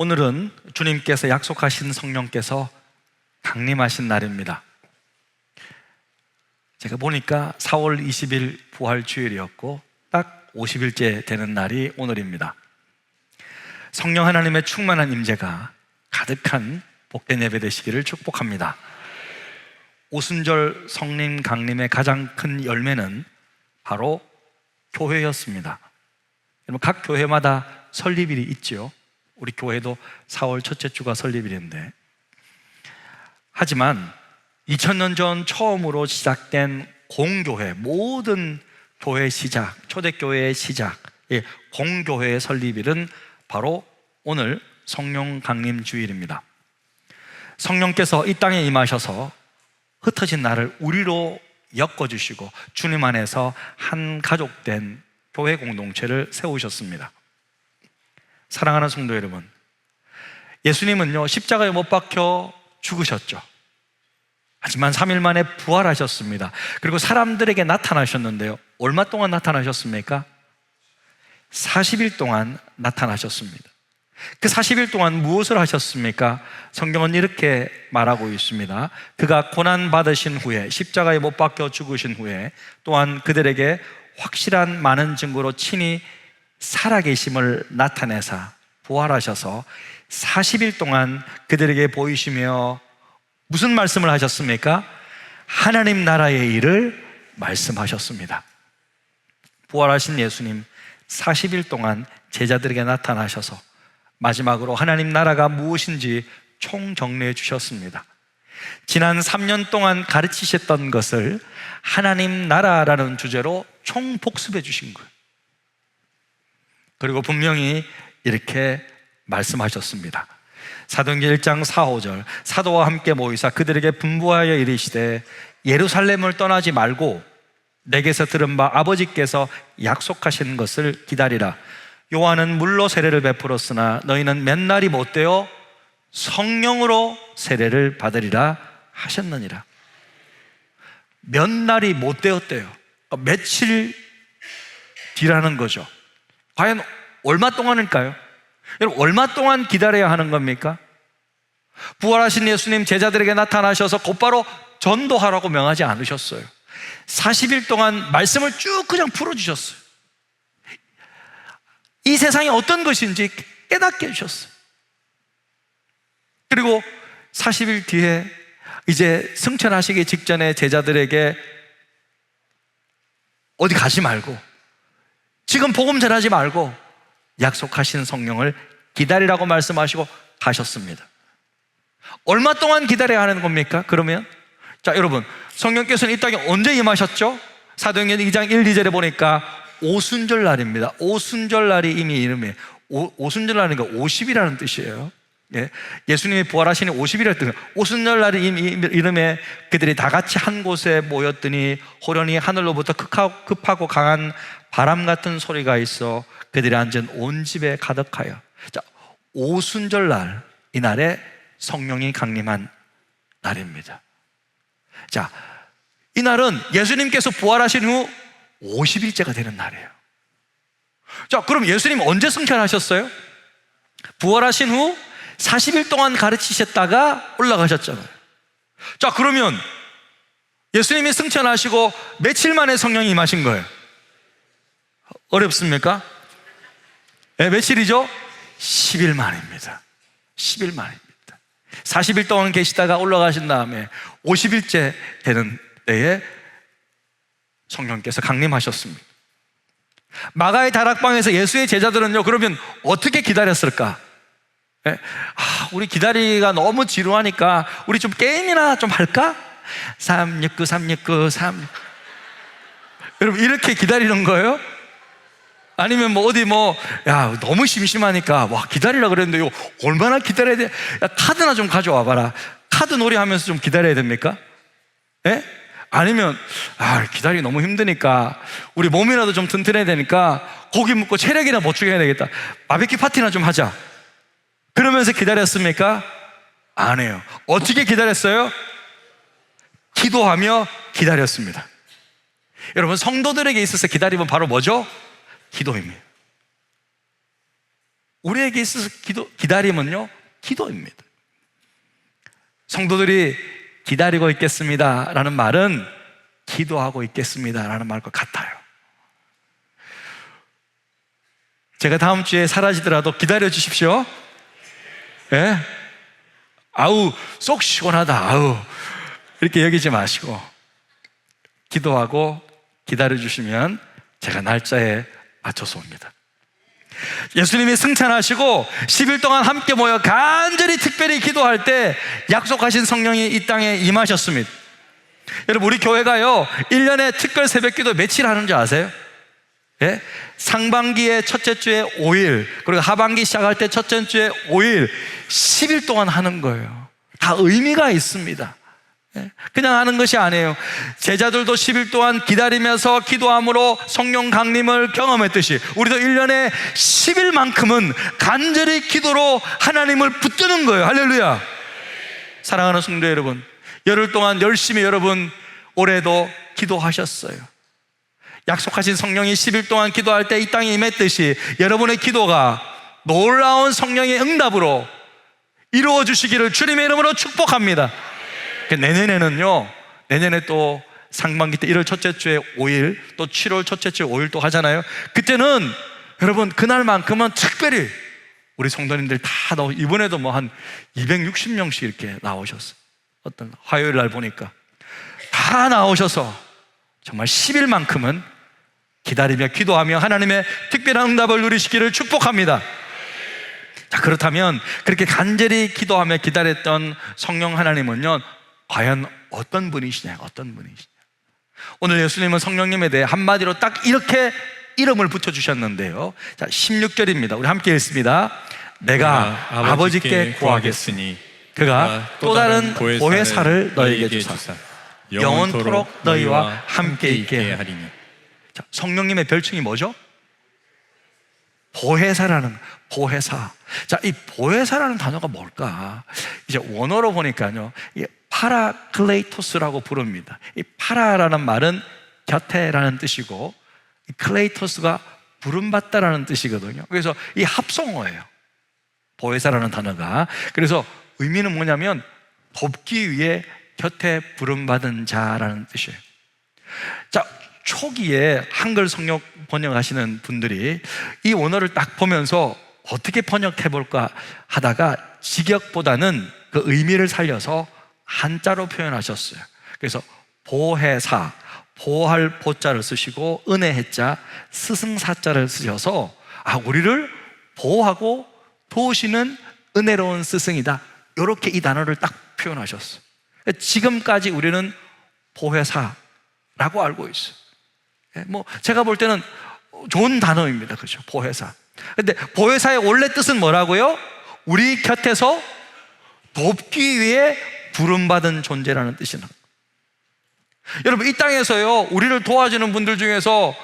오늘은 주님께서 약속하신 성령께서 강림하신 날입니다. 제가 보니까 4월 20일 부활주일이었고 딱 50일째 되는 날이 오늘입니다. 성령 하나님의 충만한 임재가 가득한 복된 예배 되시기를 축복합니다. 오순절 성령 강림의 가장 큰 열매는 바로 교회였습니다. 여러분, 각 교회마다 설립일이 있죠. 우리 교회도 4월 첫째 주가 설립일인데, 하지만 2000년 전 처음으로 시작된 공교회, 모든 교회 시작, 초대교회의 시작, 공교회의 설립일은 바로 오늘 성령 강림 주일입니다. 성령께서 이 땅에 임하셔서 흩어진 나를 우리로 엮어주시고 주님 안에서 한 가족된 교회 공동체를 세우셨습니다. 사랑하는 성도 여러분, 예수님은요 십자가에 못 박혀 죽으셨죠. 하지만 3일 만에 부활하셨습니다. 그리고 사람들에게 나타나셨는데요, 얼마 동안 나타나셨습니까? 40일 동안 나타나셨습니다. 그 40일 동안 무엇을 하셨습니까? 성경은 이렇게 말하고 있습니다. 그가 고난받으신 후에, 십자가에 못 박혀 죽으신 후에 또한 그들에게 확실한 많은 증거로 친히 살아계심을 나타내사 부활하셔서 40일 동안 그들에게 보이시며 무슨 말씀을 하셨습니까? 하나님 나라의 일을 말씀하셨습니다. 부활하신 예수님 40일 동안 제자들에게 나타나셔서 마지막으로 하나님 나라가 무엇인지 총정리해 주셨습니다. 지난 3년 동안 가르치셨던 것을 하나님 나라라는 주제로 총복습해 주신 거예요. 그리고 분명히 이렇게 말씀하셨습니다. 사도행전 1장 4, 5절 사도와 함께 모이사 그들에게 분부하여 이르시되 예루살렘을 떠나지 말고 내게서 들은 바 아버지께서 약속하신 것을 기다리라. 요한은 물로 세례를 베풀었으나 너희는 몇 날이 못되어 성령으로 세례를 받으리라 하셨느니라. 몇 날이 못되었대요. 며칠 뒤라는 거죠. 과연 얼마 동안일까요? 여러분, 얼마 동안 기다려야 하는 겁니까? 부활하신 예수님 제자들에게 나타나셔서 곧바로 전도하라고 명하지 않으셨어요. 40일 동안 말씀을 쭉 그냥 풀어주셨어요. 이 세상이 어떤 것인지 깨닫게 해주셨어요. 그리고 40일 뒤에 이제 승천하시기 직전에 제자들에게 어디 가지 말고, 지금 복음 전하지 말고 약속하신 성령을 기다리라고 말씀하시고 가셨습니다. 얼마 동안 기다려야 하는 겁니까? 그러면 자, 여러분, 성령께서는 이 땅에 언제 임하셨죠? 사도행전 2장 1, 2절에 보니까 오순절 날입니다. 오순절 날이 이미 이름이에요. 오순절 날이니까 50이라는 뜻이에요. 예수님이 부활하시니 50이라는 뜻이에요. 오순절 날이 이름에 그들이 다 같이 한 곳에 모였더니 호련히 하늘로부터 급하고 강한 바람 같은 소리가 있어 그들이 앉은 온 집에 가득하여. 자, 오순절 날, 이 날에 성령이 강림한 날입니다. 자, 이 날은 예수님께서 부활하신 후 50일째가 되는 날이에요. 자, 그럼 예수님 언제 승천하셨어요? 부활하신 후 40일 동안 가르치셨다가 올라가셨잖아요. 자, 그러면 예수님이 승천하시고 며칠 만에 성령이 임하신 거예요? 어렵습니까? 네, 며칠이죠? 10일 만입니다. 10일 만입니다. 40일 동안 계시다가 올라가신 다음에 50일째 되는 때에 성령께서 강림하셨습니다. 마가의 다락방에서 예수의 제자들은요, 그러면 어떻게 기다렸을까? 우리 기다리기가 너무 지루하니까 우리 좀 게임이나 좀 할까? 369 369 3 여러분, 이렇게 기다리는 거예요? 아니면 야, 너무 심심하니까 와, 기다리라 그랬는데 이거 얼마나 기다려야 돼? 야, 카드나 좀 가져와 봐라. 카드 놀이 하면서 좀 기다려야 됩니까? 예? 아니면 기다리기 너무 힘드니까 우리 몸이라도 좀 튼튼해야 되니까 고기 먹고 체력이나 보충해야 되겠다. 바베큐 파티나 좀 하자. 그러면서 기다렸습니까? 안 해요. 어떻게 기다렸어요? 기도하며 기다렸습니다. 여러분, 성도들에게 있어서 기다림은 바로 뭐죠? 기도입니다. 우리에게 있어서 기다림은요, 기도입니다. 성도들이 기다리고 있겠습니다 라는 말은 기도하고 있겠습니다 라는 말과 같아요. 제가 다음 주에 사라지더라도 기다려 주십시오. 예? 아우, 쏙 시원하다. 아우, 이렇게 여기지 마시고 기도하고 기다려 주시면 제가 날짜에 맞춰서 옵니다. 예수님이 승천하시고 10일 동안 함께 모여 간절히 특별히 기도할 때 약속하신 성령이 이 땅에 임하셨습니다. 여러분, 우리 교회가요 1년에 특별 새벽 기도 며칠 하는 줄 아세요? 예? 상반기의 첫째 주에 5일, 그리고 하반기 시작할 때 첫째 주에 5일, 10일 동안 하는 거예요. 다 의미가 있습니다. 그냥 하는 것이 아니에요. 제자들도 10일 동안 기다리면서 기도함으로 성령 강림을 경험했듯이 우리도 1년에 10일만큼은 간절히 기도로 하나님을 붙드는 거예요. 할렐루야. 사랑하는 성도 여러분, 열흘 동안 열심히 여러분 올해도 기도하셨어요. 약속하신 성령이 10일 동안 기도할 때 이 땅에 임했듯이 여러분의 기도가 놀라운 성령의 응답으로 이루어 주시기를 주님의 이름으로 축복합니다. 내년에는요, 내년에 또 상반기 때 1월 첫째 주에 5일, 또 7월 첫째 주에 5일 또 하잖아요. 그때는 여러분 그날만큼은 특별히 우리 성도님들 다 이번에도 뭐 한 260명씩 이렇게 나오셨어요. 어떤 화요일 날 보니까 다 나오셔서 정말 10일만큼은 기다리며 기도하며 하나님의 특별한 응답을 누리시기를 축복합니다. 자, 그렇다면 그렇게 간절히 기도하며 기다렸던 성령 하나님은요, 과연 어떤 분이시냐, 어떤 분이시냐. 오늘 예수님은 성령님에 대해 한마디로 딱 이렇게 이름을 붙여주셨는데요. 자, 16절입니다. 우리 함께 읽습니다. 내가 아버지께 구하겠으니 그가 또 다른 보혜사를 너에게 주사 영원토록 너희와 함께 있게 하리니. 자, 성령님의 별칭이 뭐죠? 보혜사라는, 보혜사. 자, 이 보혜사라는 단어가 뭘까? 이제 원어로 보니까요, 파라클레이토스라고 부릅니다. 이 파라라는 말은 곁에라는 뜻이고, 이 클레이토스가 부름받다라는 뜻이거든요. 그래서 이 합성어예요, 보혜사라는 단어가. 그래서 의미는 뭐냐면 돕기 위해 곁에 부름받은 자라는 뜻이에요. 자, 초기에 한글 성역 번역하시는 분들이 이 원어를 딱 보면서 어떻게 번역해볼까 하다가 직역보다는 그 의미를 살려서 한자로 표현하셨어요. 그래서 보혜사, 보할 보자를 쓰시고 은혜해자, 스승사자를 쓰셔서 우리를 보호하고 도우시는 은혜로운 스승이다, 이렇게 이 단어를 딱 표현하셨어요. 지금까지 우리는 보혜사라고 알고 있어요. 뭐 제가 볼 때는 좋은 단어입니다. 그렇죠? 보혜사. 근데 보혜사의 원래 뜻은 뭐라고요? 우리 곁에서 돕기 위해 부름받은 존재라는 뜻이나. 여러분, 이 땅에서요, 우리를 도와주는 분들 중에서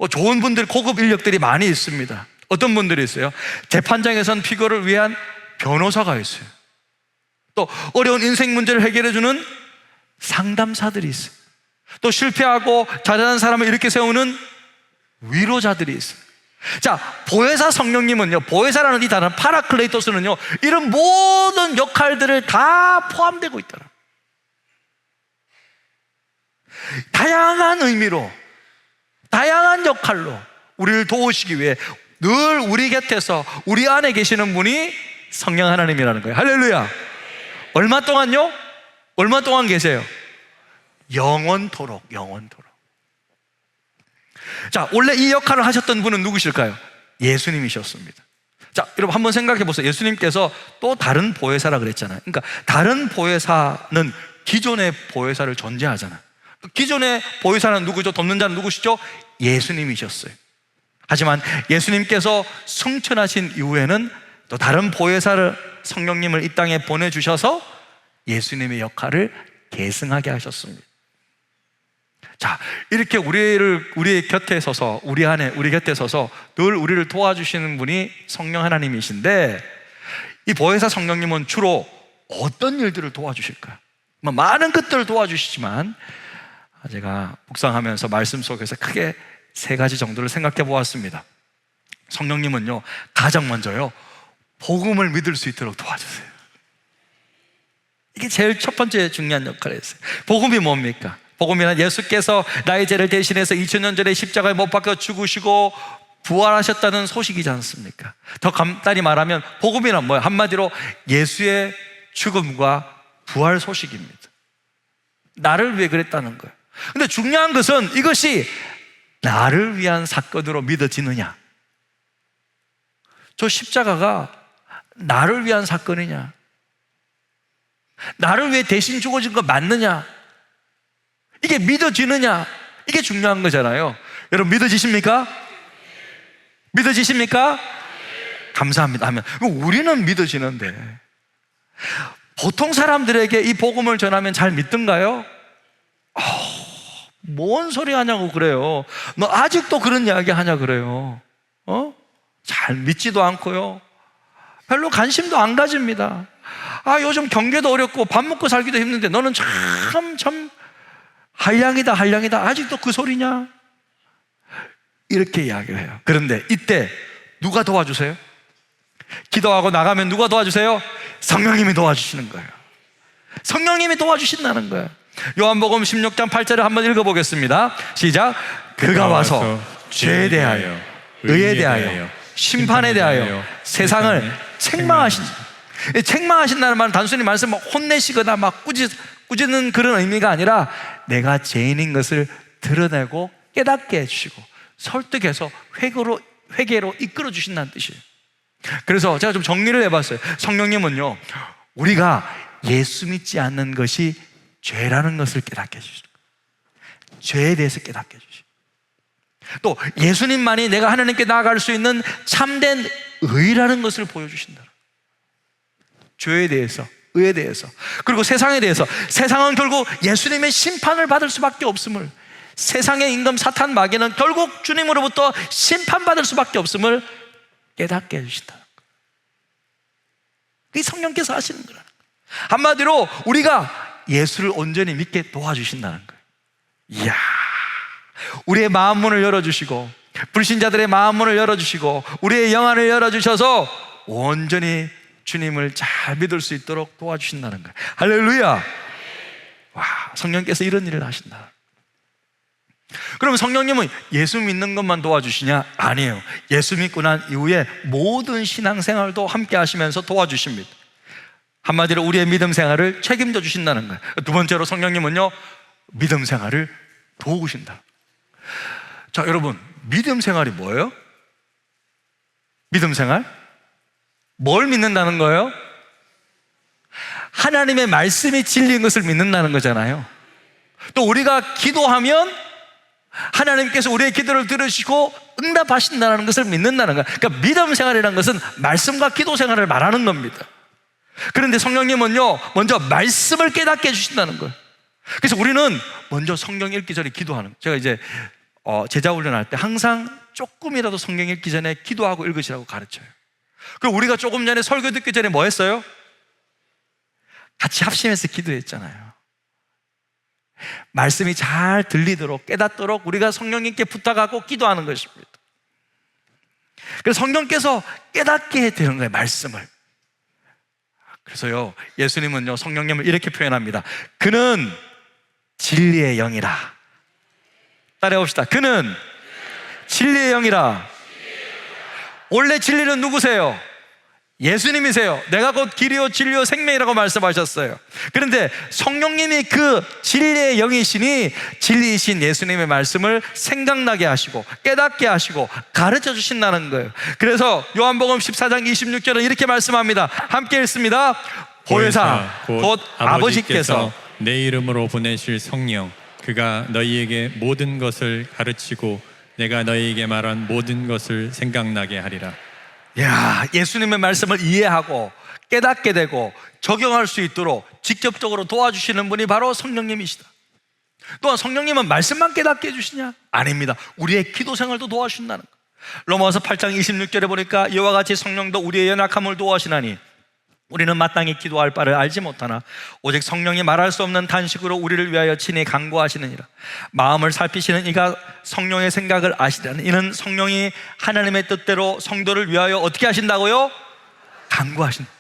좋은 분들, 고급 인력들이 많이 있습니다. 어떤 분들이 있어요? 재판장에선 피고를 위한 변호사가 있어요. 또 어려운 인생 문제를 해결해주는 상담사들이 있어요. 또 실패하고 잘하는 사람을 이렇게 세우는 위로자들이 있어요. 자, 보혜사 성령님은요, 보혜사라는 이 단어 파라클레이토스는요, 이런 모든 역할들을 다 포함되고 있더라. 다양한 의미로, 다양한 역할로 우리를 도우시기 위해 늘 우리 곁에서 우리 안에 계시는 분이 성령 하나님이라는 거예요. 할렐루야. 얼마 동안요? 얼마 동안 계세요? 영원토록, 영원토록. 자, 원래 이 역할을 하셨던 분은 누구실까요? 예수님이셨습니다. 자, 여러분 한번 생각해 보세요. 예수님께서 또 다른 보혜사라 그랬잖아요. 그러니까 다른 보혜사는 기존의 보혜사를 존재하잖아요. 기존의 보혜사는 누구죠? 돕는 자는 누구시죠? 예수님이셨어요. 하지만 예수님께서 승천하신 이후에는 또 다른 보혜사를, 성령님을 이 땅에 보내주셔서 예수님의 역할을 계승하게 하셨습니다. 자, 이렇게 우리의 곁에 서서, 우리 곁에 서서 늘 우리를 도와주시는 분이 성령 하나님이신데, 이 보혜사 성령님은 주로 어떤 일들을 도와주실까요? 많은 것들을 도와주시지만 제가 묵상하면서 말씀 속에서 크게 세 가지 정도를 생각해 보았습니다. 성령님은요, 가장 먼저요, 복음을 믿을 수 있도록 도와주세요. 이게 제일 첫 번째 중요한 역할을 했어요. 복음이 뭡니까? 복음이란 예수께서 나의 죄를 대신해서 2000년 전에 십자가에 못 박혀 죽으시고 부활하셨다는 소식이지 않습니까? 더 간단히 말하면 복음이란 뭐예요? 한마디로 예수의 죽음과 부활 소식입니다. 나를 위해 그랬다는 거예요. 근데 중요한 것은 이것이 나를 위한 사건으로 믿어지느냐, 저 십자가가 나를 위한 사건이냐, 나를 위해 대신 죽어진 거 맞느냐, 이게 믿어지느냐, 이게 중요한 거잖아요. 여러분 믿어지십니까? 믿어지십니까? 감사합니다 하면 우리는 믿어지는데 보통 사람들에게 이 복음을 전하면 잘 믿던가요? 뭔 소리 하냐고 그래요. 너 아직도 그런 이야기 하냐 그래요. 잘 믿지도 않고요, 별로 관심도 안 가집니다. 요즘 경제도 어렵고 밥 먹고 살기도 힘든데 너는 참 한량이다 아직도 그 소리냐, 이렇게 이야기를 해요. 그런데 이때 누가 도와주세요? 기도하고 나가면 누가 도와주세요? 성령님이 도와주시는 거예요. 성령님이 도와주신다는 거예요. 요한복음 16장 8절을 한번 읽어보겠습니다. 시작. 그가 와서 죄에 대하여, 의에 대하여, 심판에 대하여 세상을 책망하신. 책망하신다는 말은 단순히 말씀 혼내시거나 막 꾸짖는 그런 의미가 아니라 내가 죄인인 것을 드러내고 깨닫게 해주시고 설득해서 회개로 이끌어 주신다는 뜻이에요. 그래서 제가 좀 정리를 해봤어요. 성령님은요, 우리가 예수 믿지 않는 것이 죄라는 것을 깨닫게 해주시고, 죄에 대해서 깨닫게 해주시고, 또 예수님만이 내가 하나님께 나아갈 수 있는 참된 의라는 것을 보여주신다. 죄에 대해서, 의에 대해서, 그리고 세상에 대해서. 세상은 결국 예수님의 심판을 받을 수밖에 없음을, 세상의 임금 사탄 마귀는 결국 주님으로부터 심판받을 수밖에 없음을 깨닫게 해주신다. 그게 성령께서 하시는 거라는 거예요. 한마디로 우리가 예수를 온전히 믿게 도와주신다는 거예요. 이야, 우리의 마음 문을 열어주시고, 불신자들의 마음 문을 열어주시고, 우리의 영안을 열어주셔서 온전히 주님을 잘 믿을 수 있도록 도와주신다는 거예요. 할렐루야. 와, 성령께서 이런 일을 하신다. 그럼 성령님은 예수 믿는 것만 도와주시냐? 아니에요. 예수 믿고 난 이후에 모든 신앙생활도 함께 하시면서 도와주십니다. 한마디로 우리의 믿음 생활을 책임져 주신다는 거예요. 두 번째로 성령님은요, 믿음 생활을 도우신다. 자, 여러분, 믿음 생활이 뭐예요? 믿음 생활? 뭘 믿는다는 거예요? 하나님의 말씀이 진리인 것을 믿는다는 거잖아요. 또 우리가 기도하면 하나님께서 우리의 기도를 들으시고 응답하신다는 것을 믿는다는 거예요. 그러니까 믿음 생활이라는 것은 말씀과 기도 생활을 말하는 겁니다. 그런데 성령님은요, 먼저 말씀을 깨닫게 해주신다는 거예요. 그래서 우리는 먼저 성경 읽기 전에 기도하는 거예요. 제가 이제 제자 훈련할 때 항상 조금이라도 성경 읽기 전에 기도하고 읽으시라고 가르쳐요. 그리고 우리가 조금 전에 설교 듣기 전에 뭐 했어요? 같이 합심해서 기도했잖아요. 말씀이 잘 들리도록, 깨닫도록 우리가 성령님께 부탁하고 기도하는 것입니다. 그래서 성령께서 깨닫게 되는 거예요, 말씀을. 그래서요, 예수님은요, 성령님을 이렇게 표현합니다. 그는 진리의 영이라. 따라해봅시다. 그는 진리의 영이라. 원래 진리는 누구세요? 예수님이세요. 내가 곧 길이요 진리요 생명이라고 말씀하셨어요. 그런데 성령님이 그 진리의 영이시니 진리이신 예수님의 말씀을 생각나게 하시고 깨닫게 하시고 가르쳐 주신다는 거예요. 그래서 요한복음 14장 26절은 이렇게 말씀합니다. 함께 읽습니다. 보혜사 곧 아버지께서 내 이름으로 보내실 성령, 그가 너희에게 모든 것을 가르치고 내가 너희에게 말한 모든 것을 생각나게 하리라. 야, 예수님의 말씀을 이해하고 깨닫게 되고 적용할 수 있도록 직접적으로 도와주시는 분이 바로 성령님이시다. 또한 성령님은 말씀만 깨닫게 해주시냐? 아닙니다. 우리의 기도 생활도 도와주신다는 거예요. 로마서 8장 26절에 보니까 이와 같이 성령도 우리의 연약함을 도와주시나니 우리는 마땅히 기도할 바를 알지 못하나 오직 성령이 말할 수 없는 단식으로 우리를 위하여 친히 간구하시느니라. 마음을 살피시는 이가 성령의 생각을 아시다는 이는 성령이 하나님의 뜻대로 성도를 위하여 어떻게 하신다고요? 간구하신다.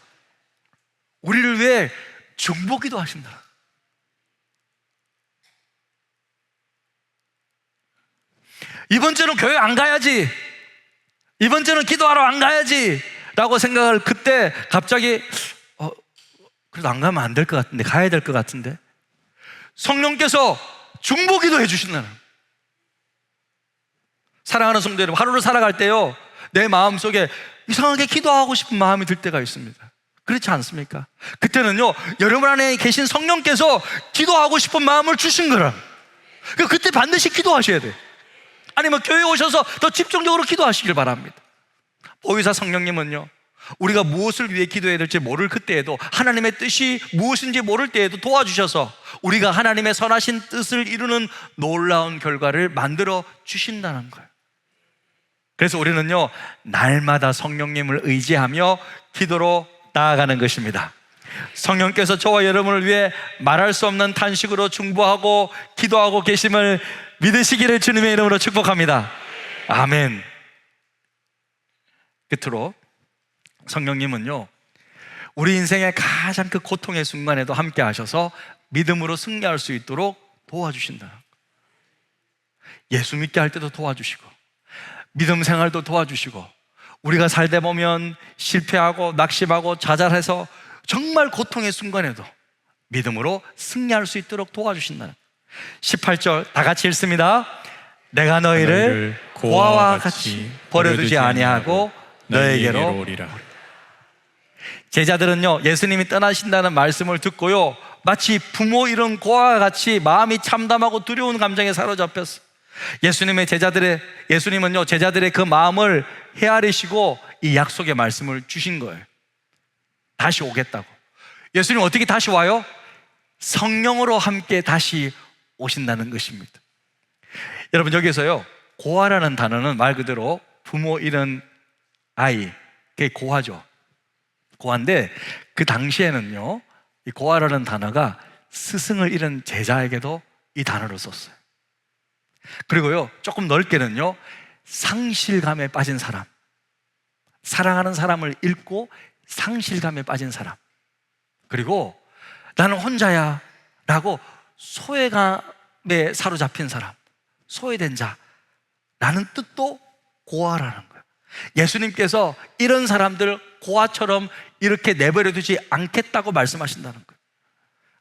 우리를 위해 중보기도 하신다. 이번 주는 교회 안 가야지, 이번 주는 기도하러 안 가야지 라고 생각을 그때 갑자기 그래도 안 가면 안 될 것 같은데, 가야 될 것 같은데, 성령께서 중보기도 해주신다는. 사랑하는 성도 여러분, 하루를 살아갈 때요, 내 마음속에 이상하게 기도하고 싶은 마음이 들 때가 있습니다. 그렇지 않습니까? 그때는요, 여러분 안에 계신 성령께서 기도하고 싶은 마음을 주신 거라. 그때 반드시 기도하셔야 돼요. 아니면 교회에 오셔서 더 집중적으로 기도하시길 바랍니다. 보혜사 성령님은요, 우리가 무엇을 위해 기도해야 될지 모를 그때에도, 하나님의 뜻이 무엇인지 모를 때에도 도와주셔서 우리가 하나님의 선하신 뜻을 이루는 놀라운 결과를 만들어 주신다는 거예요. 그래서 우리는요, 날마다 성령님을 의지하며 기도로 나아가는 것입니다. 성령께서 저와 여러분을 위해 말할 수 없는 탄식으로 중보하고 기도하고 계심을 믿으시기를 주님의 이름으로 축복합니다. 아멘. 끝으로 성령님은요, 우리 인생의 가장 그 고통의 순간에도 함께 하셔서 믿음으로 승리할 수 있도록 도와주신다. 예수 믿게 할 때도 도와주시고, 믿음 생활도 도와주시고, 우리가 살다 보면 실패하고 낙심하고 좌절해서 정말 고통의 순간에도 믿음으로 승리할 수 있도록 도와주신다. 18절 다 같이 읽습니다. 내가 너희를 고아와 같이 버려두지 아니하고 너에게로 오리라. 제자들은요, 예수님이 떠나신다는 말씀을 듣고요, 마치 부모 잃은 고아와 같이 마음이 참담하고 두려운 감정에 사로잡혔어요. 예수님은요, 제자들의 그 마음을 헤아리시고 이 약속의 말씀을 주신 거예요. 다시 오겠다고. 예수님 어떻게 다시 와요? 성령으로 함께 다시 오신다는 것입니다. 여러분, 여기서요, 고아라는 단어는 말 그대로 부모 잃은 아이, 그게 고아죠. 고아인데 그 당시에는요, 이 고아라는 단어가 스승을 잃은 제자에게도 이 단어를 썼어요. 그리고요, 조금 넓게는요, 상실감에 빠진 사람, 사랑하는 사람을 잃고 상실감에 빠진 사람, 그리고 나는 혼자야 라고 소외감에 사로잡힌 사람, 소외된 자라는 뜻도 고아라는 거예요. 예수님께서 이런 사람들 고아처럼 이렇게 내버려 두지 않겠다고 말씀하신다는 거예요.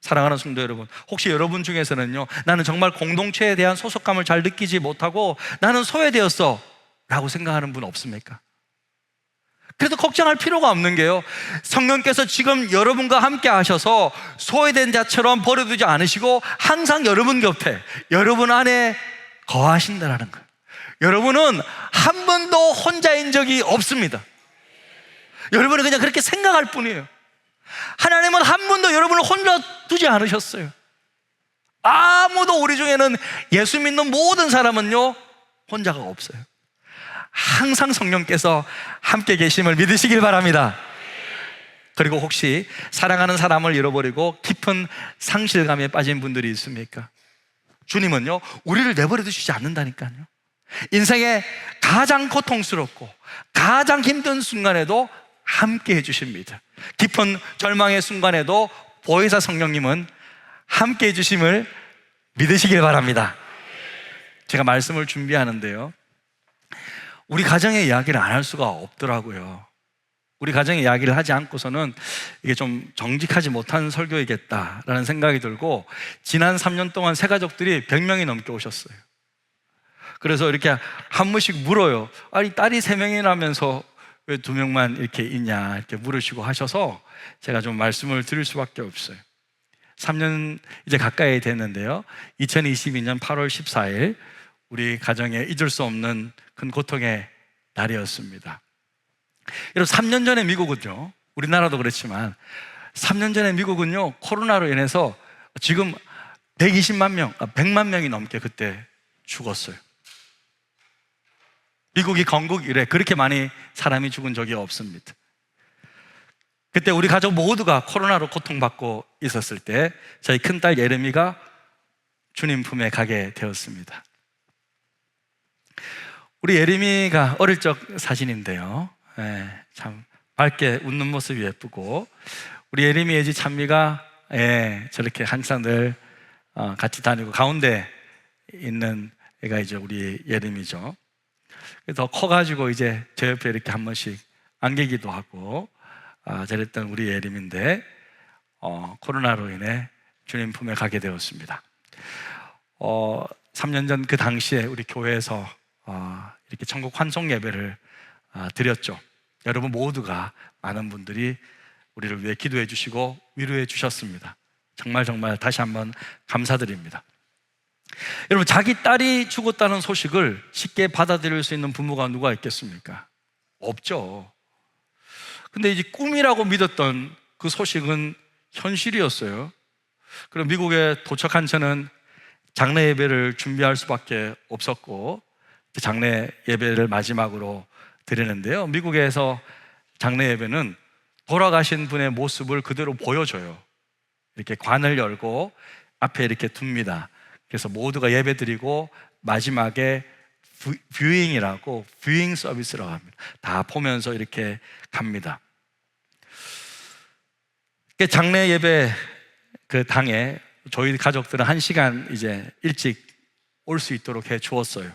사랑하는 성도 여러분, 혹시 여러분 중에서는요, 나는 정말 공동체에 대한 소속감을 잘 느끼지 못하고 나는 소외되었어 라고 생각하는 분 없습니까? 그래도 걱정할 필요가 없는 게요, 성령께서 지금 여러분과 함께 하셔서 소외된 자처럼 버려두지 않으시고 항상 여러분 곁에, 여러분 안에 거하신다는 거예요. 여러분은 한 번도 혼자인 적이 없습니다. 여러분은 그냥 그렇게 생각할 뿐이에요. 하나님은 한 번도 여러분을 혼자 두지 않으셨어요. 아무도, 우리 중에는 예수 믿는 모든 사람은요, 혼자가 없어요. 항상 성령께서 함께 계심을 믿으시길 바랍니다. 그리고 혹시 사랑하는 사람을 잃어버리고 깊은 상실감에 빠진 분들이 있습니까? 주님은요, 우리를 내버려 두시지 않는다니까요. 인생의 가장 고통스럽고 가장 힘든 순간에도 함께 해주십니다. 깊은 절망의 순간에도 보혜사 성령님은 함께 해주심을 믿으시길 바랍니다. 제가 말씀을 준비하는데요, 우리 가정의 이야기를 안 할 수가 없더라고요. 우리 가정의 이야기를 하지 않고서는 이게 좀 정직하지 못한 설교이겠다라는 생각이 들고, 지난 3년 동안 새 가족들이 100명이 넘게 오셨어요. 그래서 이렇게 한 번씩 물어요. 아니, 딸이 3명이라면서 왜 2명만 이렇게 있냐, 이렇게 물으시고 하셔서 제가 좀 말씀을 드릴 수밖에 없어요. 3년 이제 가까이 됐는데요, 2022년 8월 14일 우리 가정에 잊을 수 없는 큰 고통의 날이었습니다. 여러분, 3년 전에 미국은요, 우리나라도 그렇지만 3년 전에 미국은요, 코로나로 인해서 지금 120만 명, 100만 명이 넘게 그때 죽었어요. 미국이 건국 이래 그렇게 많이 사람이 죽은 적이 없습니다. 그때 우리 가족 모두가 코로나로 고통받고 있었을 때 저희 큰딸 예림이가 주님 품에 가게 되었습니다. 우리 예림이가 어릴 적 사진인데요. 참 밝게 웃는 모습이 예쁘고, 우리 예림이 애지 찬미가 저렇게 항상 늘 같이 다니고 가운데 있는 애가 이제 우리 예림이죠. 더 커가지고 이제 제 옆에 이렇게 한 번씩 안기기도 하고 저랬던 우리 예림인데 코로나로 인해 주님 품에 가게 되었습니다. 3년 전 그 당시에 우리 교회에서 이렇게 천국 환송 예배를 드렸죠. 여러분 모두가, 많은 분들이 우리를 위해 기도해 주시고 위로해 주셨습니다. 정말 다시 한번 감사드립니다. 여러분, 자기 딸이 죽었다는 소식을 쉽게 받아들일 수 있는 부모가 누가 있겠습니까? 없죠. 근데 이제 꿈이라고 믿었던 그 소식은 현실이었어요. 그럼 미국에 도착한 저는 장례 예배를 준비할 수밖에 없었고, 장례 예배를 마지막으로 드리는데요, 미국에서 장례 예배는 돌아가신 분의 모습을 그대로 보여줘요. 이렇게 관을 열고 앞에 이렇게 둡니다. 그래서 모두가 예배 드리고 마지막에 뷰잉이라고, 뷰잉 서비스라고 합니다. 다 보면서 이렇게 갑니다. 장례 예배 그 당에 저희 가족들은 1시간 이제 일찍 올 수 있도록 해 주었어요.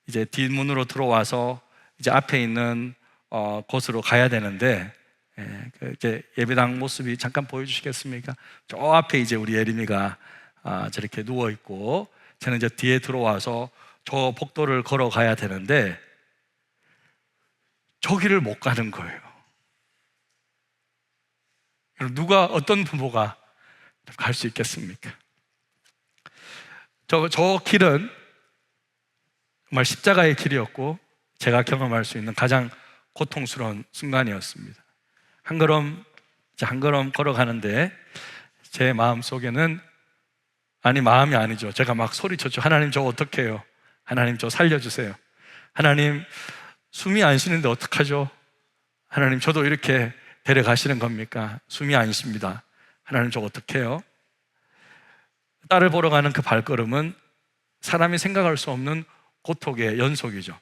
이제 뒷문으로 들어와서 이제 앞에 있는 곳으로 가야 되는데, 이제 예배당 모습이 잠깐 보여주시겠습니까? 저 앞에 이제 우리 예림이가 저렇게 누워 있고, 저는 이제 뒤에 들어와서 저 복도를 걸어가야 되는데 저기를 못 가는 거예요. 누가, 어떤 부모가 갈 수 있겠습니까? 저 길은 정말 십자가의 길이었고, 제가 경험할 수 있는 가장 고통스러운 순간이었습니다. 한 걸음 걸어가는데 제 마음 속에는, 마음이 아니죠, 제가 막 소리쳤죠. 하나님, 저 어떡해요? 하나님, 저 살려주세요. 하나님, 숨이 안 쉬는데 어떡하죠? 하나님, 저도 이렇게 데려가시는 겁니까? 숨이 안 쉽니다. 하나님, 저 어떡해요? 딸을 보러 가는 그 발걸음은 사람이 생각할 수 없는 고통의 연속이죠.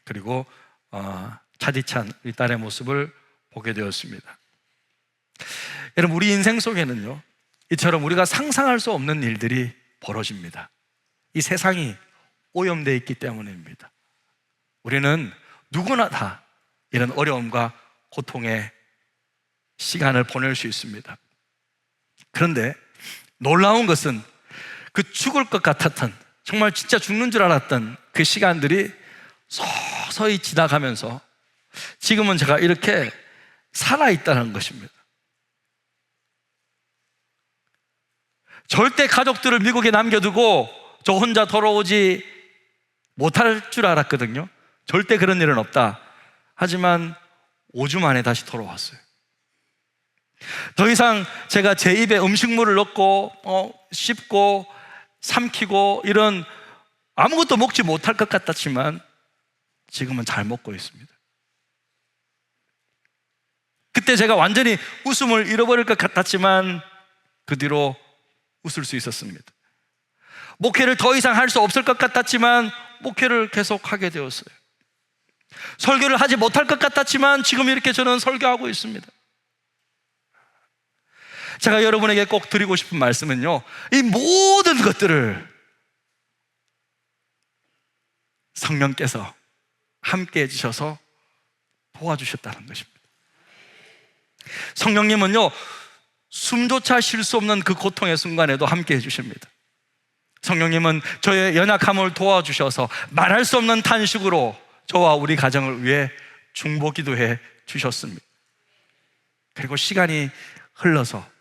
그리고 차디찬 우리 딸의 모습을 보게 되었습니다. 여러분, 우리 인생 속에는요, 이처럼 우리가 상상할 수 없는 일들이 벌어집니다. 이 세상이 오염되어 있기 때문입니다. 우리는 누구나 다 이런 어려움과 고통의 시간을 보낼 수 있습니다. 그런데 놀라운 것은 그 죽을 것 같았던, 정말 진짜 죽는 줄 알았던 그 시간들이 서서히 지나가면서 지금은 제가 이렇게 살아있다는 것입니다. 절대 가족들을 미국에 남겨두고 저 혼자 돌아오지 못할 줄 알았거든요. 절대 그런 일은 없다. 하지만 5주 만에 다시 돌아왔어요. 더 이상 제가 제 입에 음식물을 넣고 씹고 삼키고 이런 아무것도 먹지 못할 것 같았지만 지금은 잘 먹고 있습니다. 그때 제가 완전히 웃음을 잃어버릴 것 같았지만 그 뒤로 웃을 수 있었습니다. 목회를 더 이상 할 수 없을 것 같았지만 목회를 계속 하게 되었어요. 설교를 하지 못할 것 같았지만 지금 이렇게 저는 설교하고 있습니다. 제가 여러분에게 꼭 드리고 싶은 말씀은요, 이 모든 것들을 성령께서 함께 해주셔서 도와주셨다는 것입니다. 성령님은요, 숨조차 쉴 수 없는 그 고통의 순간에도 함께 해주십니다. 성령님은 저의 연약함을 도와주셔서 말할 수 없는 탄식으로 저와 우리 가정을 위해 중보기도해 주셨습니다. 그리고 시간이 흘러서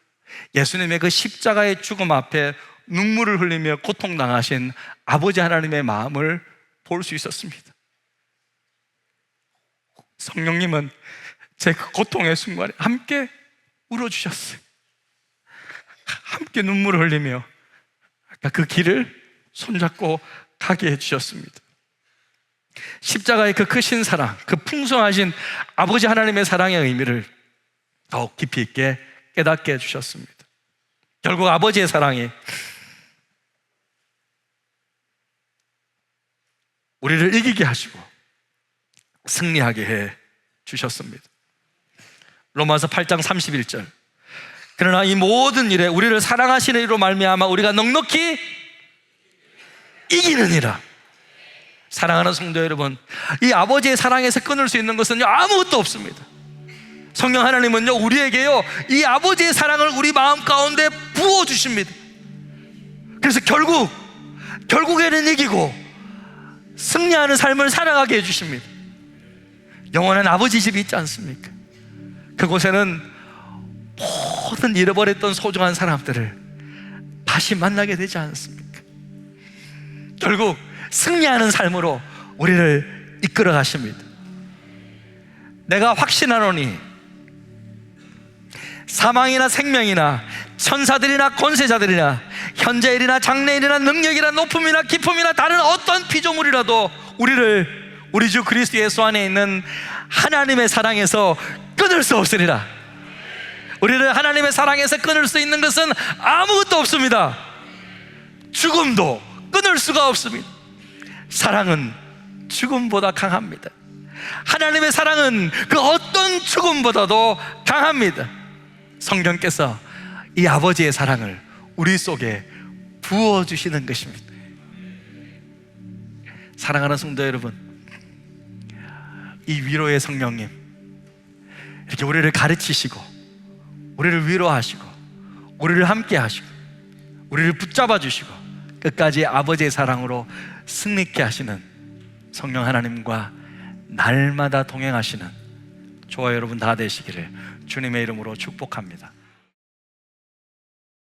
예수님의 그 십자가의 죽음 앞에 눈물을 흘리며 고통당하신 아버지 하나님의 마음을 볼 수 있었습니다. 성령님은 제 그 고통의 순간에 함께 울어주셨어요. 함께 눈물을 흘리며 그 길을 손잡고 가게 해주셨습니다. 십자가의 그 크신 사랑, 그 풍성하신 아버지 하나님의 사랑의 의미를 더욱 깊이 있게 깨닫게 해주셨습니다. 결국 아버지의 사랑이 우리를 이기게 하시고 승리하게 해 주셨습니다. 로마서 8장 31절. 그러나 이 모든 일에 우리를 사랑하시는 이로 말미암아 우리가 넉넉히 이기느니라. 사랑하는 성도 여러분, 이 아버지의 사랑에서 끊을 수 있는 것은요 아무것도 없습니다. 성령 하나님은요 우리에게요 이 아버지의 사랑을 우리 마음 가운데 부어주십니다. 그래서 결국에는 이기고 승리하는 삶을 살아가게 해주십니다. 영원한 아버지 집이 있지 않습니까? 그곳에는 모든 잃어버렸던 소중한 사람들을 다시 만나게 되지 않습니까? 결국 승리하는 삶으로 우리를 이끌어 가십니다. 내가 확신하노니 사망이나 생명이나 천사들이나 권세자들이나 현재일이나 장래일이나 능력이나 높음이나 깊음이나 다른 어떤 피조물이라도 우리 주 그리스도 예수 안에 있는 하나님의 사랑에서 끊을 수 없으리라. 우리를 하나님의 사랑에서 끊을 수 있는 것은 아무것도 없습니다. 죽음도 끊을 수가 없습니다. 사랑은 죽음보다 강합니다. 하나님의 사랑은 그 어떤 죽음보다도 강합니다. 성령께서 이 아버지의 사랑을 우리 속에 부어주시는 것입니다. 사랑하는 성도 여러분, 이 위로의 성령님 이렇게 우리를 가르치시고 우리를 위로하시고 우리를 함께 하시고 우리를 붙잡아 주시고 끝까지 아버지의 사랑으로 승리케 하시는 성령 하나님과 날마다 동행하시는 저와 여러분 다 되시기를 주님의 이름으로 축복합니다.